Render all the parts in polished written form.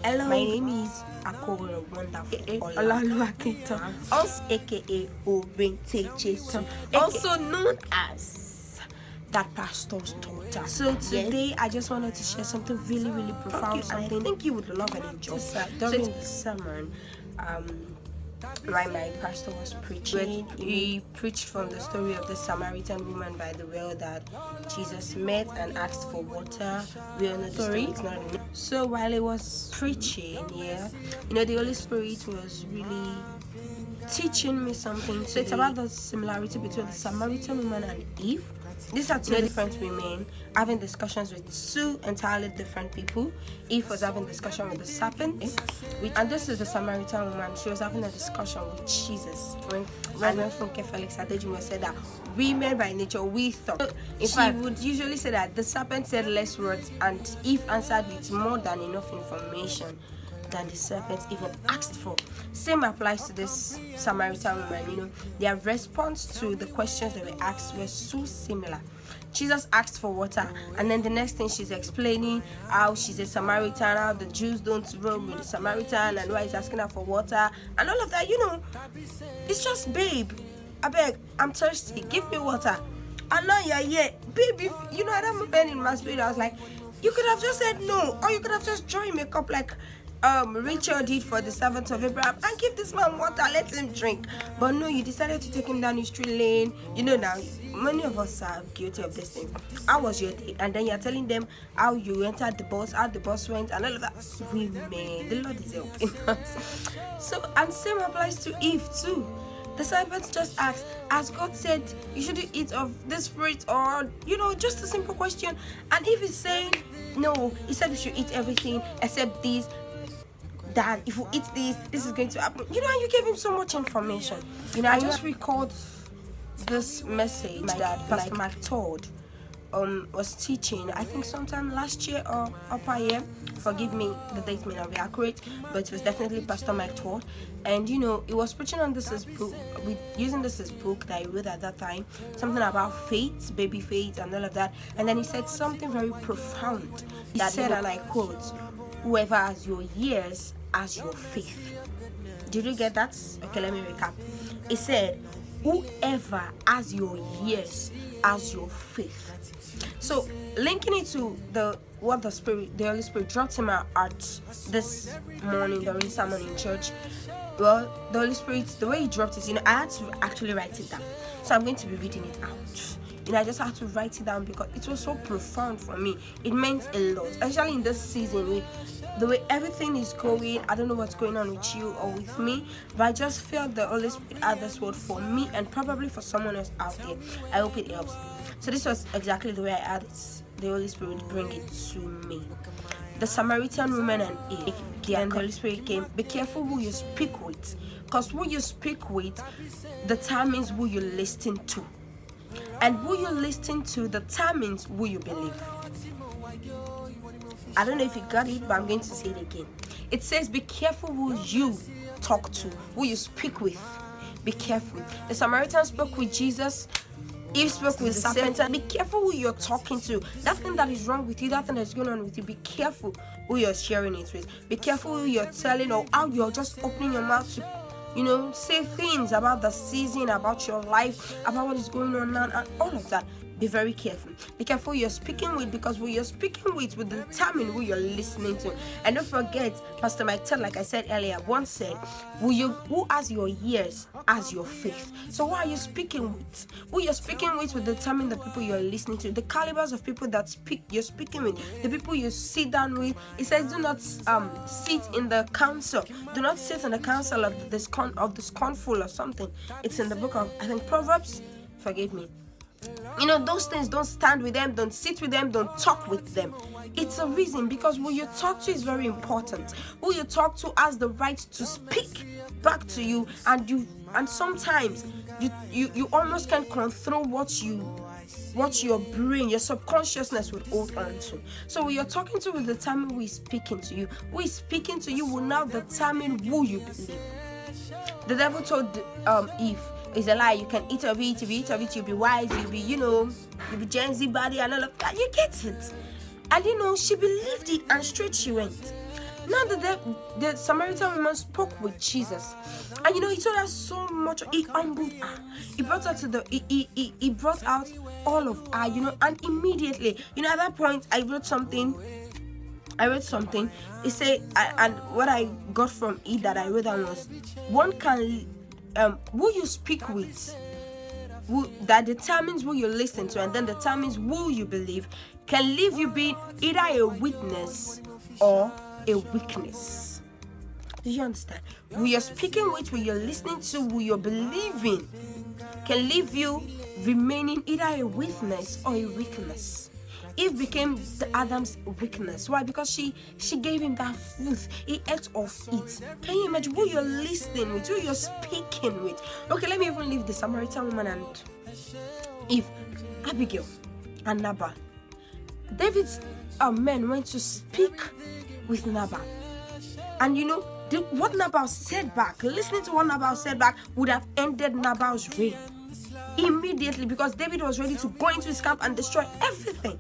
Hello, my name is Akoro Wonderful Olaluwakinto, also aka Orintechetu, also known as that pastor's daughter. So today I just wanted to share something really, really profound, something I think you would love and enjoy. During the sermon, while my pastor was preaching, he preached from the story of the Samaritan woman by the well that Jesus met and asked for water. We all know the story. It's not enough. So while he was preaching, the Holy Spirit was really teaching me something. So it's about the similarity between the Samaritan woman and Eve. These are two different women having discussions with two entirely different people. Eve was having discussion with the serpent, and this is the Samaritan woman. She was having a discussion with Jesus. When Reverend Funke Felix Adejimo said that women by nature we thought. In fact, would usually say that the serpent said less words, and Eve answered with more than enough information than the serpent even asked for. Same applies to this Samaritan woman. Their response to the questions that were asked were so similar. Jesus asked for water, and then the next thing she's explaining how she's a Samaritan, how the Jews don't roam with the Samaritan, and why he's asking her for water, and all of that. It's just, babe, I beg, I'm thirsty, give me water. And now you're here, baby. At that moment in my spirit, I was like, you could have just said no, or you could have just joined me a cup like Rachel did for the servant of Abraham and give this man water, let him drink. But no, you decided to take him down the street lane. Now many of us are guilty of this thing. How was your day? And then you're telling them how you entered the bus, how the bus went, and all of that. Women, the Lord is helping us. So, and same applies to Eve too. The serpent just asked, as God said, you shouldn't eat of this fruit, or just a simple question. And Eve is saying, no, he said we should eat everything except this. That if you eat this is going to happen. And you gave him so much information. I just recalled this message that Pastor Mike Todd was teaching, I think sometime last year or upper year. Forgive me, the date may not be accurate, but it was definitely Pastor Mike Todd. And he was preaching on this book, using this as book that he wrote at that time, something about faith, baby faith, and all of that. And then he said something very profound. He said, and I quote, "Whoever has your ears has your faith." Did you get that? Okay, let me recap. It said, whoever has your ears has your faith. So linking it to what the Holy Spirit dropped in my heart this morning during sermon in church. Well, the Holy Spirit, the way he dropped it, I had to actually write it down. So I'm going to be reading it out. I just had to write it down because it was so profound for me. It meant a lot, especially in this season, the way everything is going. I don't know what's going on with you or with me, but I just felt the Holy Spirit had this word for me and probably for someone else out there. I hope it helps. So this was exactly the way I had it. The Holy Spirit bring it to me. The Samaritan woman and Eve, and the Holy Spirit came. Be careful who you speak with, because who you speak with determines who you listen to. And who you listen to determines who you believe. I don't know if you got it, but I'm going to say it again. It says, be careful who you talk to, who you speak with. Be careful. The Samaritan spoke with Jesus. Eve spoke with the serpent. Be careful who you're talking to. That thing that is wrong with you, that thing that's going on with you, be careful who you're sharing it with. Be careful who you're telling, or how you're just opening your mouth to say things about the season, about your life, about what is going on now, and all of that. Be very careful. Be careful who you're speaking with, because who you're speaking with will determine who you're listening to. And don't forget, Pastor Mike Todd, like I said earlier, once said, who has your ears has your faith. So who are you speaking with? Who you're speaking with will determine the people you're listening to, the calibers of people that you're speaking with, the people you sit down with. It says, do not sit in the council. Do not sit in the council of the scornful or something. It's in the book of, I think, Proverbs. Forgive me. Those things, don't stand with them, don't sit with them, don't talk with them. It's a reason, because who you talk to is very important. Who you talk to has the right to speak back to you, and sometimes you almost can control what your brain, your subconsciousness would hold on to. So who you're talking to will determine who is speaking to you. Who is speaking to you will now determine who you believe. The devil told Eve, it's a lie, you can eat of it. If you eat of it, you'll be wise, you'll be Gen Z body and all of that. You get it. And she believed it, and straight she went. Now the Samaritan woman spoke with Jesus, and he told her so much. He humbled her. He brought her to he brought out all of her, and immediately, at that point, I wrote something. It said, and what I got from it that I wrote down was, one can, who you speak with, that determines who you listen to, and then determines who you believe, can leave you being either a witness or a weakness. Do you understand? Who you're speaking with, who you're listening to, who you're believing, can leave you remaining either a witness or a weakness. Eve became Adam's weakness. Why? Because she gave him that fruit. He ate of it. Can you imagine who you're listening with, who you're speaking with? Okay, let me even leave the Samaritan woman and Eve, Abigail, and Nabal. David's men went to speak with Nabal, and what Nabal said back. Listening to what Nabal said back would have ended Nabal's reign immediately, because David was ready to go into his camp and destroy everything.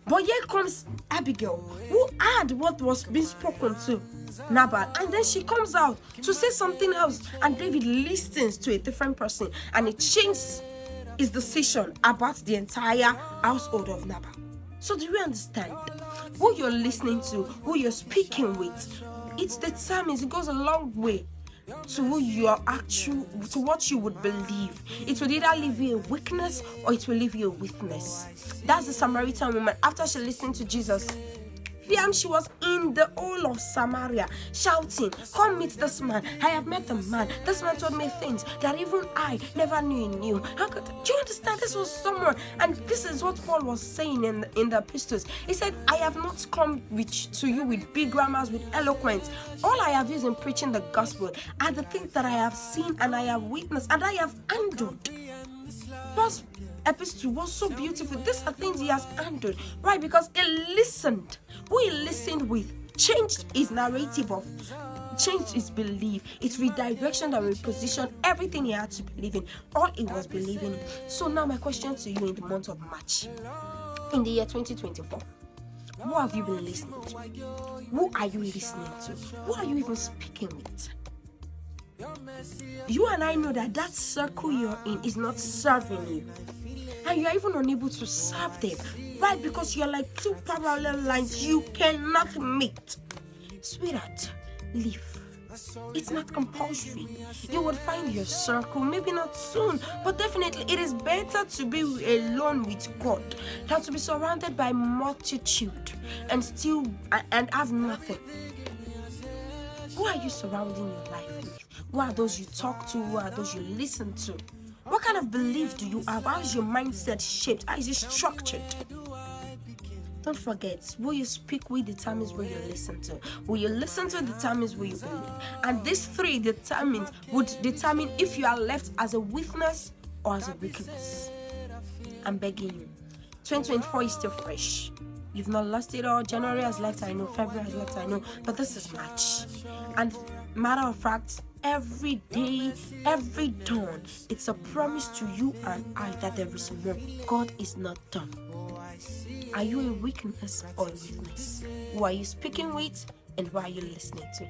But here comes Abigail, who heard what was being spoken to Nabal, and then she comes out to say something else, and David listens to a different person, and it changes his decision about the entire household of Nabal. So do you understand? Who you're listening to, who you're speaking with, it determines, it goes a long way to who you are to what you would believe. It will either leave you a weakness or it will leave you a witness. That's the Samaritan woman. After she listened to Jesus, she was in the whole of Samaria shouting, "Come meet this man. I have met the man. This man told me things that even I never knew he knew." Do you understand? This was someone, and this is what Paul was saying in the epistles. He said, "I have not come to you with big grammars, with eloquence. All I have used in preaching the gospel are the things that I have seen and I have witnessed and I have handled." Paul's epistle was so beautiful. These are things he has handled. Why? Because he listened. Who he listened with changed his narrative changed his belief, its redirection and reposition, everything he had to believe in, all he was believing in. So now my question to you in the month of March, in the year 2024, who have you been listening to? Who are you listening to? Who are you even speaking with? You and I know that circle you're in is not serving you, and you're even unable to serve them. Why? Because you're like two parallel lines you cannot meet. Sweetheart, leave. It's not compulsory. You would find your circle, maybe not soon, but definitely it is better to be alone with God than to be surrounded by multitude and have nothing. Who are you surrounding your life with? Who are those you talk to? Who are those you listen to? What kind of belief do you have? How is your mindset shaped? How is it structured? Don't forget, who you speak with determines who you listen to. Who you listen to determines who you believe. And these three would determine if you are left as a witness or as a weakness. I'm begging you. 2024 is still fresh. You've not lost it all. January has left, I know. February has left, I know. But this is March. And matter of fact, every day, every dawn, it's a promise to you and I that there is more. God is not done. Are you a weakness or a witness? Who are you speaking with and who are you listening to?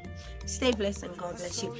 Stay blessed and God bless you.